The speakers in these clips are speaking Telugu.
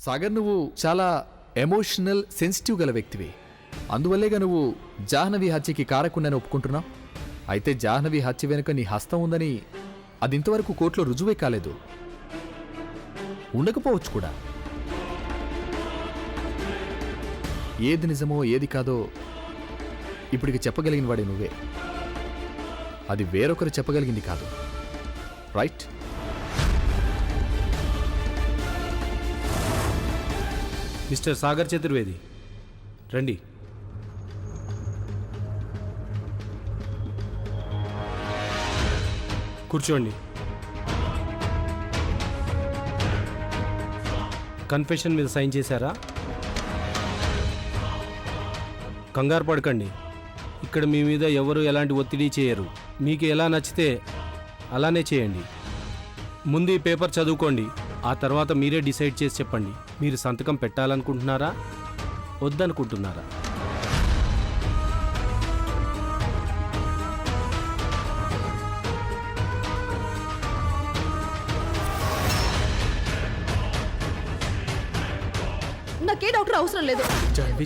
సాగర్, నువ్వు చాలా ఎమోషనల్, సెన్సిటివ్ గల వ్యక్తివి. అందువల్లేగా నువ్వు జాహ్నవి హత్యకి కారకుండానే ఒప్పుకుంటున్నావు. అయితే జాహ్నవి హత్య వెనుక నీ హస్తం ఉందని అది ఇంతవరకు కోర్టులో రుజువే కాలేదు. ఉండకపోవచ్చు కూడా. ఏది నిజమో ఏది కాదో ఇప్పటికి చెప్పగలిగిన వాడే నువ్వే. అది వేరొకరు చెప్పగలిగింది కాదు. రైట్? మిస్టర్ సాగర్ చతుర్వేది, రండి. కూర్చోండి. కన్ఫెషన్ మీద సైన్ చేశారా? కంగారు పడకండి. ఇక్కడ మీ మీద ఎవరు ఎలాంటి ఒత్తిడి చేయరు. మీకు ఎలా నచ్చితే అలానే చేయండి. ముందు ఈ పేపర్ చదువుకోండి. ఆ తర్వాత మీరే డిసైడ్ చేసి చెప్పండి. మీరు సంతకం పెట్టాలనుకుంటున్నారా, వద్దనుకుంటున్నారా? నాకే డాక్టర్ అవసరం లేదు.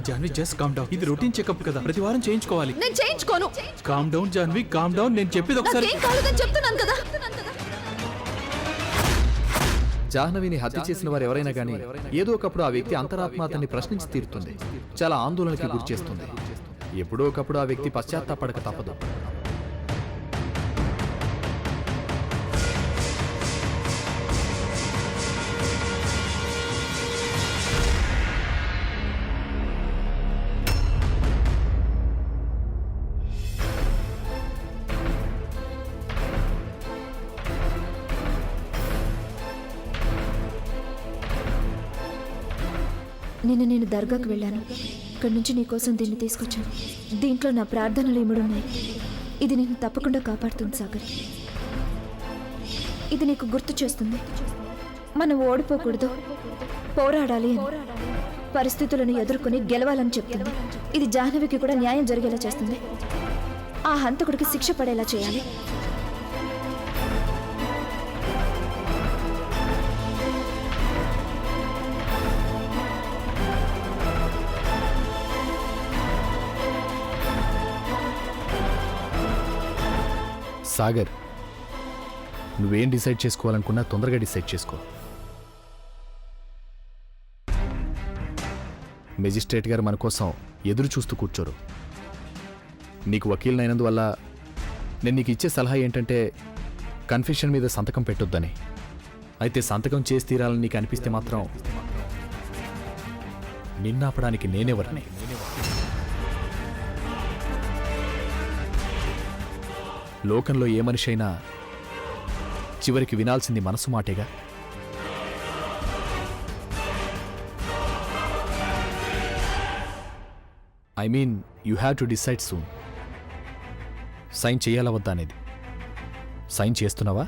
Janhvi just calm down. ఇది రొటీన్ చెకప్ కదా, ప్రతి వారం చేయించుకోవాలి. నేను చేయించుకోను. Calm down Janhvi, calm down. నేను చెప్పేది ఒకసారి. నాకేం కాలేదని చెప్తున్నాను కదా. జాహ్నవిని హత్య చేసిన వారు ఎవరైనా కానీ ఏదో ఒకప్పుడు ఆ వ్యక్తి అంతరాత్మ అతన్ని ప్రశ్నించి తీరుతుంది. చాలా ఆందోళనకి గురి చేస్తుంది. ఎప్పుడో ఒకప్పుడు ఆ వ్యక్తి పశ్చాత్తాపడక తప్పదు. నిన్న నేను దర్గాకు వెళ్ళాను. ఇక్కడి నుంచి నీకోసం దీన్ని తీసుకొచ్చాను. దీంట్లో నా ప్రార్థనలు ఇముడున్నాయి. ఇది నేను తప్పకుండా కాపాడుతుంది సాగర్. ఇది నీకు గుర్తు చేస్తుంది మనం ఓడిపోకూడదు, పోరాడాలి అని. పరిస్థితులను ఎదుర్కొని గెలవాలని చెప్తుంది. ఇది జాహ్నవికి కూడా న్యాయం జరిగేలా చేస్తుంది. ఆ హంతకుడికి శిక్ష పడేలా చేయాలి. సాగర్, నువ్వేం డిసైడ్ చేసుకోవాలనుకున్నా తొందరగా డిసైడ్ చేసుకో. మెజిస్ట్రేట్ గారు మన కోసం ఎదురు చూస్తూ కూర్చోరు. నీకు వకీల్నైనందువల్ల నేను నీకు ఇచ్చే సలహా ఏంటంటే కన్ఫెషన్ మీద సంతకం పెట్టొద్దని. అయితే సంతకం చేసి తీరాలని నీకు అనిపిస్తే మాత్రం నిన్నాపడానికి నేనెవరని. లోకంలో ఏ మనిషి అయినా చివరికి వినాల్సింది మనసు మాటేగా. I mean you have to decide soon. Sign చేయాలా వద్దా అనేది. సైన్ చేస్తున్నావా?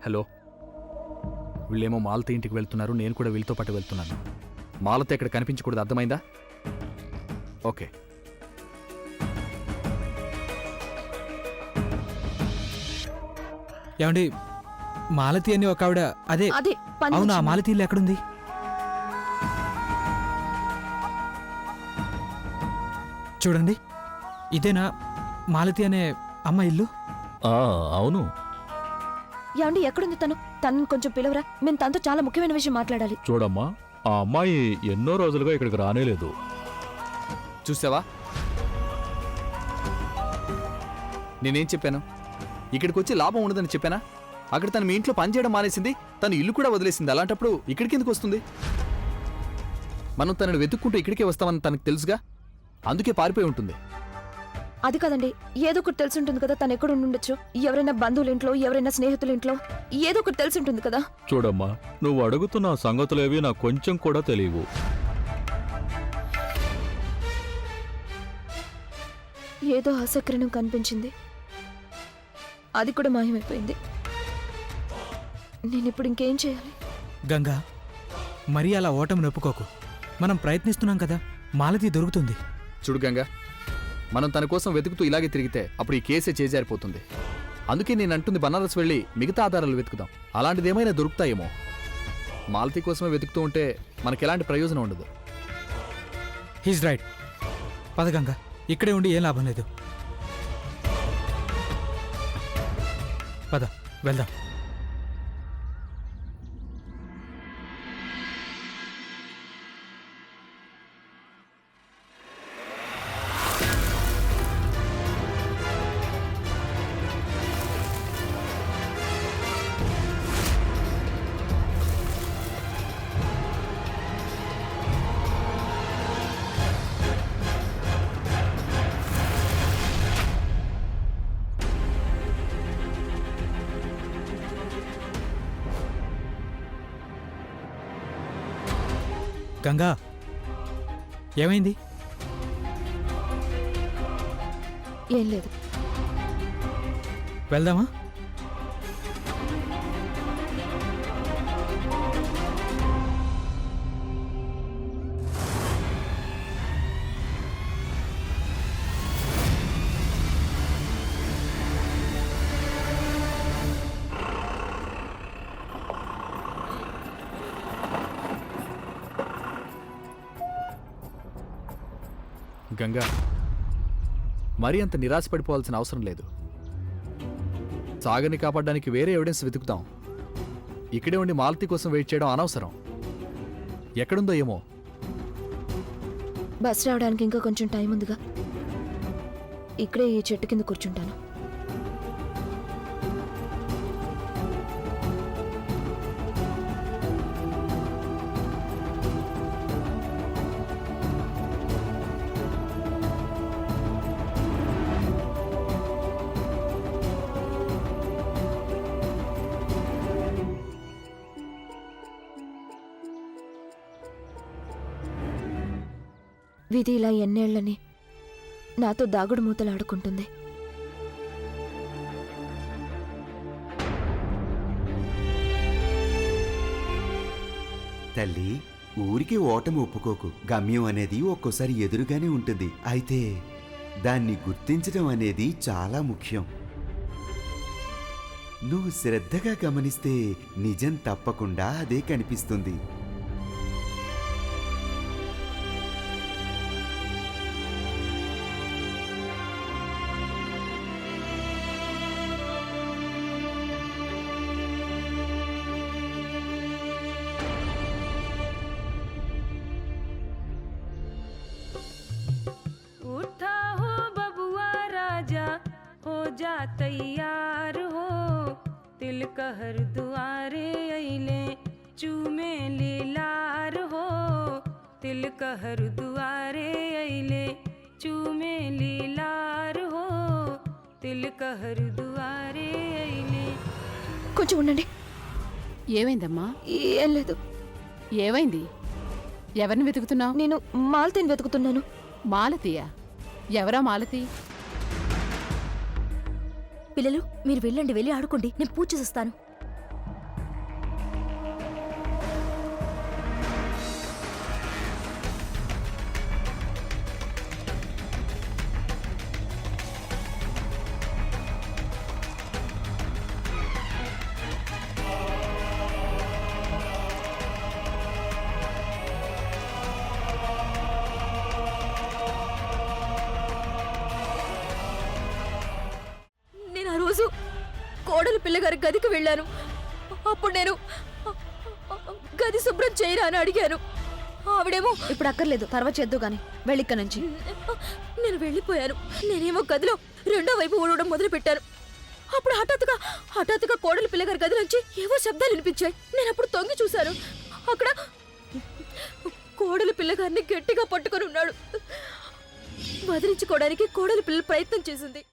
హలో, వీళ్ళేమో మాలతి ఇంటికి వెళ్తున్నారు. నేను కూడా వీళ్ళతో పాటు వెళ్తున్నాను. మాలతి ఇక్కడ కనిపించకూడదు, అర్థమైందా? ఓకే. ఏమండి, మాలతి అని ఒక ఆవిడ, అదే అవునా, మాలతి ఇల్లు ఎక్కడుంది? చూడండి, ఇదేనా మాలతి అనే అమ్మ ఇల్లు? అవును. ఏమండి, ఎక్కడుంది తను? తను కొంచెం పిలవరా, మేము తనతో చాలా ముఖ్యమైన విషయం మాట్లాడాలి. చూడమ్మా, ఆ అమ్మాయి ఎన్నో రోజులుగా ఇక్కడికి రానేలేదు. చూసావా, నేనేం చెప్పాను? ఇక్కడికి వచ్చి లాభం ఉండదని చెప్పానా? అక్కడ తను మీ ఇంట్లో పనిచేయడం మానేసింది, తను ఇల్లు కూడా వదిలేసింది. అలాంటప్పుడు ఇక్కడికి ఎందుకు వస్తుంది? మనం తనను వెతుక్కుంటూ ఇక్కడికే వస్తామని తనకు తెలుసుగా, అందుకే పారిపోయి ఉంటుంది. అది కాదండి, ఏదో ఒకటి తెలిసి ఉంటుంది కదా తను ఎక్కడ ఉండొచ్చు. ఎవరైనా బంధువుల ఇంట్లో, ఎవరైనా స్నేహితుల ఇంట్లో, ఏదో ఒకటి తెలిసి ఉంటుంది కదా. చూడమ్మా, నువ్వు అడుగుతున్న సంగతులేవి నాకు కొంచెం కూడా తెలియవు. ఏదో అసక్రణం కనిపించింది, అది కూడా మాయమైపోయింది. నేనిప్పుడు ఇంకేం చేయాలి? గంగా, మరీ అలా ఓటమి నొప్పుకోకు. మనం ప్రయత్నిస్తున్నాం కదా, మాలతి దొరుకుతుంది. చూడు గంగా, మనం తన కోసం వెతుకుతూ ఇలాగే తిరిగితే అప్పుడు ఈ కేసే చేజారిపోతుంది. అందుకే నేను అంటుంది బనారస్ వెళ్ళి మిగతా ఆధారాలు వెతుకుదాం. అలాంటిదేమైనా దొరుకుతాయేమో. మాలతి కోసమే వెతుకుతూ ఉంటే మనకి ఎలాంటి ప్రయోజనం ఉండదు. He's right. పద గంగా, ఇక్కడే ఉండి ఏం లాభం లేదు. పద వెళ్దాం. గంగా, ఏమైంది? ఏం లేదు. వెళ్దామా? గంగా, మరీ అంత నిరాశపడిపోవాల్సిన అవసరం లేదు. సాగర్ని కాపాడడానికి వేరే ఎవిడెన్స్ వెతుకుతాం. ఇక్కడే ఉండి మాలతి కోసం వెయిట్ చేయడం అనవసరం. ఎక్కడుందో ఏమో. బస్ రావడానికి ఇంకా కొంచెం టైం ఉందిగా. ఇక్కడే ఈ చెట్టు కింద కూర్చుంటాను. విధి ఇలా ఎన్నేళ్లని నాతో దాగుడు మూతలాడుకుంటుంది. తల్లి, ఊరికి ఓటమి ఒప్పుకోకు. గమ్యం అనేది ఒక్కోసారి ఎదురుగానే ఉంటుంది. అయితే దాన్ని గుర్తించడం అనేది చాలా ముఖ్యం. నువ్వు శ్రద్ధగా గమనిస్తే నిజం తప్పకుండా అదే కనిపిస్తుంది. जा तैयार हो तिल कहर दुआरे अइले चूमे लीलार हो तिल कहर दुआरे अइले चूमे लीलार हो तिल कहर दुआरे अइले. కొంచెం ఉండండి. ఏమైందమ్మా? ఏం లేదు. ఏమైంది? ఎవరిని వెతుకుతున్నావు? నేను మాలతిని వెతుకుతున్నాను. మాలతియా? ఎవరా మాలతి? పిల్లలు, మీరు వెళ్ళండి, వెళ్ళి ఆడుకోండి, నేను పూజ చేస్తాను. రోజు కోడలు పిల్లగారి గదికి వెళ్ళాను. అప్పుడు నేను గది శుభ్రం చేయరా అని అడిగాను. ఆవిడేమో ఇప్పుడు అక్కర్లేదు, తర్వాత చేద్దు గాని, వెళ్ళిక్క నుంచి. నేను వెళ్ళిపోయాను. నేనేమో గదిలో రెండో వైపు ఊడవడం మొదలు పెట్టాను. అప్పుడు హఠాత్తుగా కోడలు పిల్లగారి గది నుంచి ఏవో శబ్దాలు వినిపించాయి. నేను అప్పుడు తొంగి చూశాను. అక్కడ కోడలు పిల్లగారిని గట్టిగా పట్టుకొని ఉన్నాడు. వదిలించుకోవడానికి కోడలు పిల్ల ప్రయత్నం చేసింది.